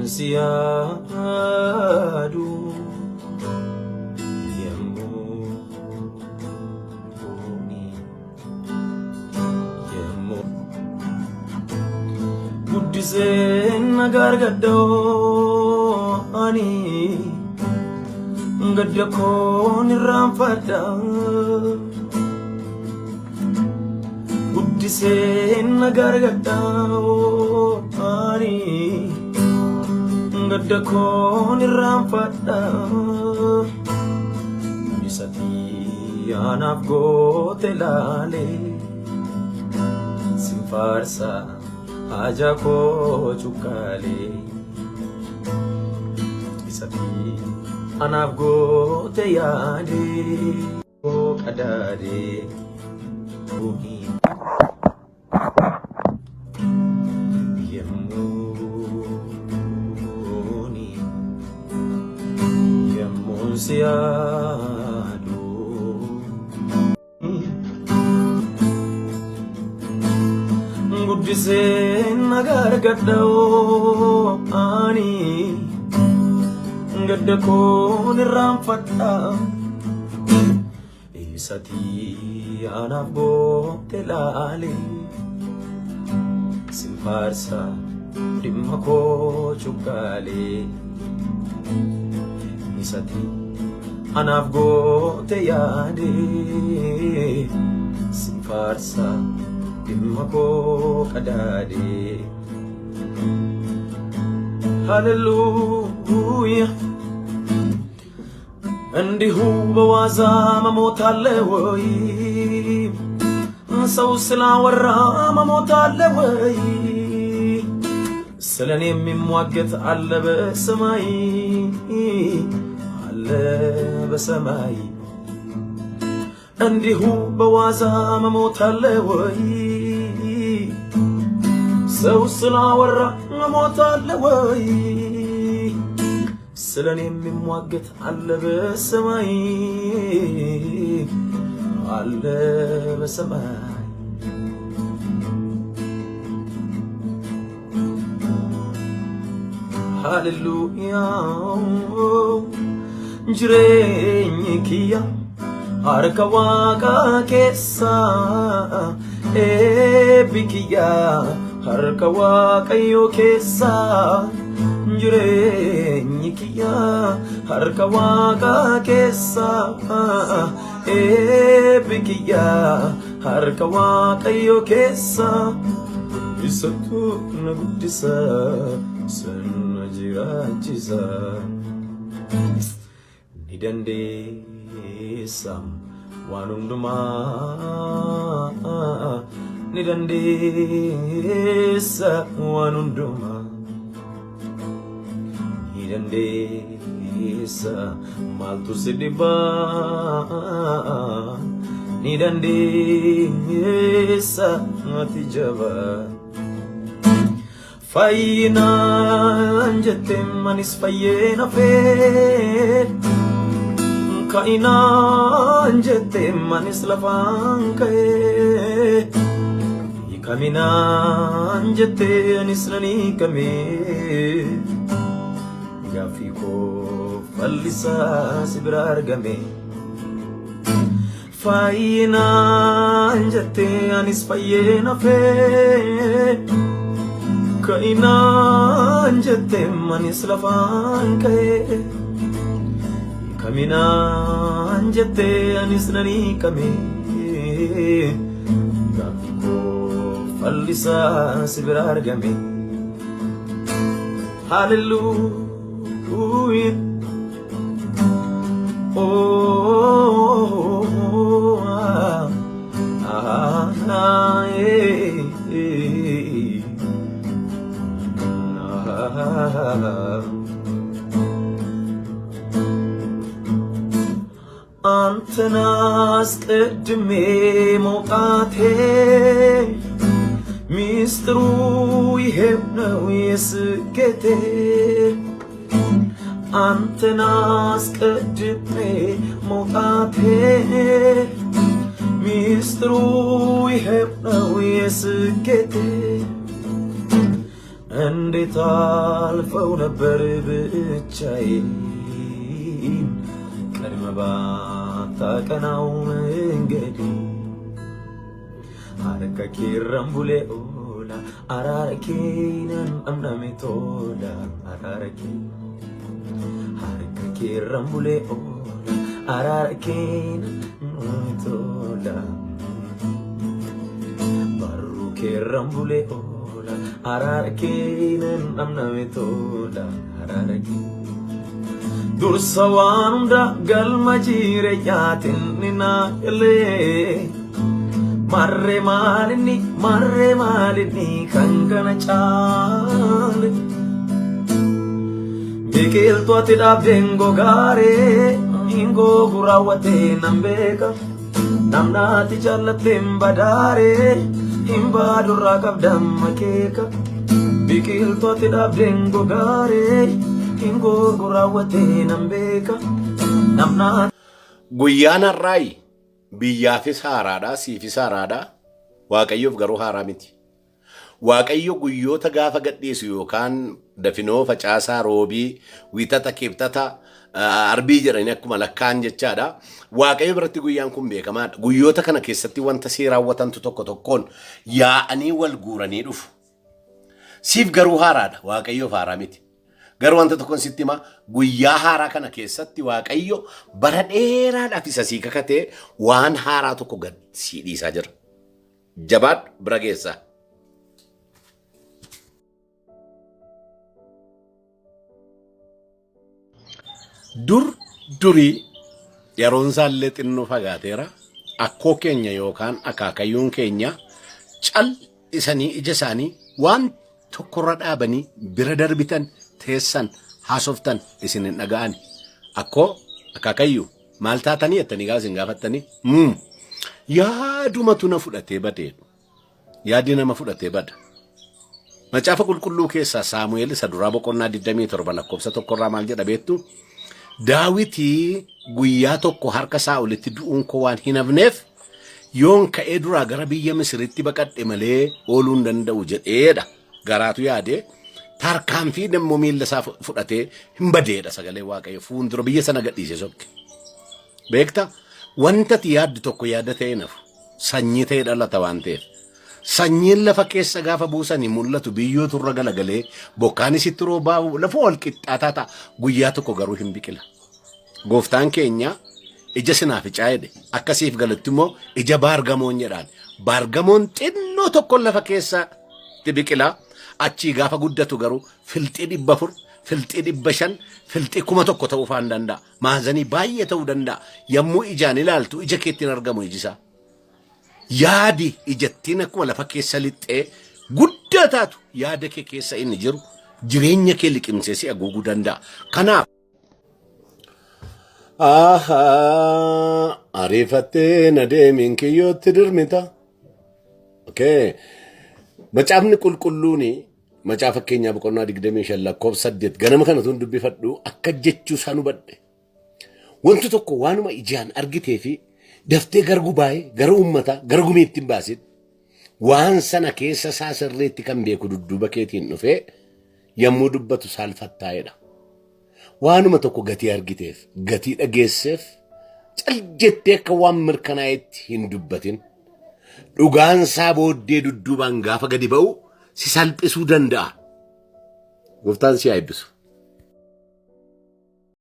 Siadu Buddisen nagargado ani gadako niramfada Buddisen nagargado ani gadako niramfada Isati anafgo telale simfarsa Ajako chukale Isati anafgo teyade o kadade bumi yemuni yemunsiadu Buddisen nagargado ani gadako niramfada Isati anafgo telale simfarsa dimako chukale Isati anafgo teyade simfarsa Dimako kadade Hallelujah Andihu bawaza mamotale way Saw sila wara mamotale way Selani mimwaget alle besamai Alle besamai Andihu bawaza mamotale way Saw sila wara mamotale way Selani mimwaget alle besamai Alle besamai Hallelujah Jireenyi kiyya harka waaqa keessa eebbikiya harka waaqayyo keessa jireenyi kiyya harka waaqa keessa eebbikiya harka waaqayyo keessa isatu na guddisa sana jiraachisa ni dandeessam waan hundumaa ni dandeessa waan hundumaa ni dandeessa maaltu si dhibaa ni dandeessa ati jabaa Fayyina anjette manis fayyena fed Kaina anjette manis lafan kae Ikamina anjette anis nani kame Gafiko fallisa sibrar game Fayyina anjette anis fayyena fed Kaina anjette manis lafan kae Kamina anjette anis nani kame Gafiko fallisa sibirar game Hallelujah Oh Antenas kedme mokate Mistru ihebno yesgete Antenas kedme mokate Mistru ihebno yesgete እንዴት አልፈው ነበር ብቻዬን ቀድመ ባታቀናው መንገዴ harka kirambule ola ararakinan amname tola araraki harka kirambule ola ararakinan tola baru kirambule ola ararakinan amname tola araraki dursawanunda galmajire yatin nina ele marre malini kangana chale bikil to atida bengo gare ingo gurawate nambeka namna ti challatem badare imba durra kabdam makeka bikil to atida bengo gare ingo gurawate nambeka namna guyana rai Biyyafis haaraadha siifis haaraadha waaqayyoof garuu haaraa miti. Waaqayyo guyyoota gaafa gadhiisu yookaan dafinoo facaasaa roobii wiitata kibxata arbii jedhanii akkuma lakkaan jechaadha. Waaqayyo biratti guyyaan kun beekamaadha. Guyyoota kana keessatti wanta sii raawwatantu tokko tokkoon yaa'anii wal guuranii dhufu. Siif garuu haaraadha waaqayyoof haaraa miti. Garuu wanta tokkoon sitti hima guyyaa haaraa kana keessatti waaqayyo bara dheeraadhaaf isa sii kakatee waan haaraa tokko gad sii dhiisaa jira. Jabaadhu bira geessaa. Durii yeroon isaallee xinnoo fagaateera. Akkoo keenya yookaan akaakayyuun keenya cal'isanii ija isaanii waan tokkorra dhaabanii bira darbitan teessan haasoftan isin hin dhaga'ani. Akkoo akaakayyu maal taatanii jettanii gaasin gaafattanii yaadumatu na fudhatee badeedhu. Yaadi nama fudhatee bada. Macaafa qulqulluu keessaa Saamu'eel isa duraa boqonnaa 27 lakkoofsa 1 maal jedha beektu? Daawitii guyyaa tokko harka Saa'olitti du'uun koo waan hin hafneef yoon ka'ee duraa gara biyya Misiritti baqadhe malee ooluu hin danda'u jedheedha. Garaatu yaadee tarkaanfii nammoo miilla isaa fudhatee hin badeedha sagalee waaqayyo fuuldura biyya sana gadhiise sokke. Beekta wanta ati yaaddu tokko yaada ta'e nafu sanyii ta'e dhalata waan ta'eef. Sanyiin lafa keessa gaafa buusanii mul'atu biyyootu irra galagalee bokkaanis itti roobaa lafa wal qixxaataa ta'a guyyaa tokko garuu hin biqila. Gooftaan keenya ija sinaaficaa jedhe akkasiif galatti immoo ija baargamoon jedhaan. Baargamoon xinnoo tokko lafa keessa biqila. Achii gaafa guddatu garuu filxii 400, filxii 500, filxii 1000 ta'uu faan danda'a. Maazanii baay'ee ta'uu danda'a. Yommuu ijaan ilaaltu ija keettiin argamu ijisaa. Yaadi ijattiin akkuma lafa keessa lixxee guddaa taatu yaada kee keessa inni jiru jireenya kee liqimsee si haguuguu danda'a. Kanaaf ariifattee na deemiin kiyyootti dirmita. Okay. Macaafni qulqulluuni macaafa keenyaa boqonnaa 25 lakkoofsa 8 ganama kana tun dubbifadhu akka jechuu isaa nu badhe. Wanti tokko waanuma ijaan argitee fi daftee gargu baay'ee gara uummata gara gumiitti hin baasin waan sana keessa isaa sirriitti kan beeku dudduuba keetiin dhufee yommuu dubbatu saalfattaa'edha. Waanuma tokko gatii argiteef gatii dhageesseef cal jettee akka waan mirkanaa'etti hin dubbatin. Dhugaan isaa booddee dudduubaan gaafa gadi ba'u si salphisuu danda'a. Gooftaan si haa eebbisu.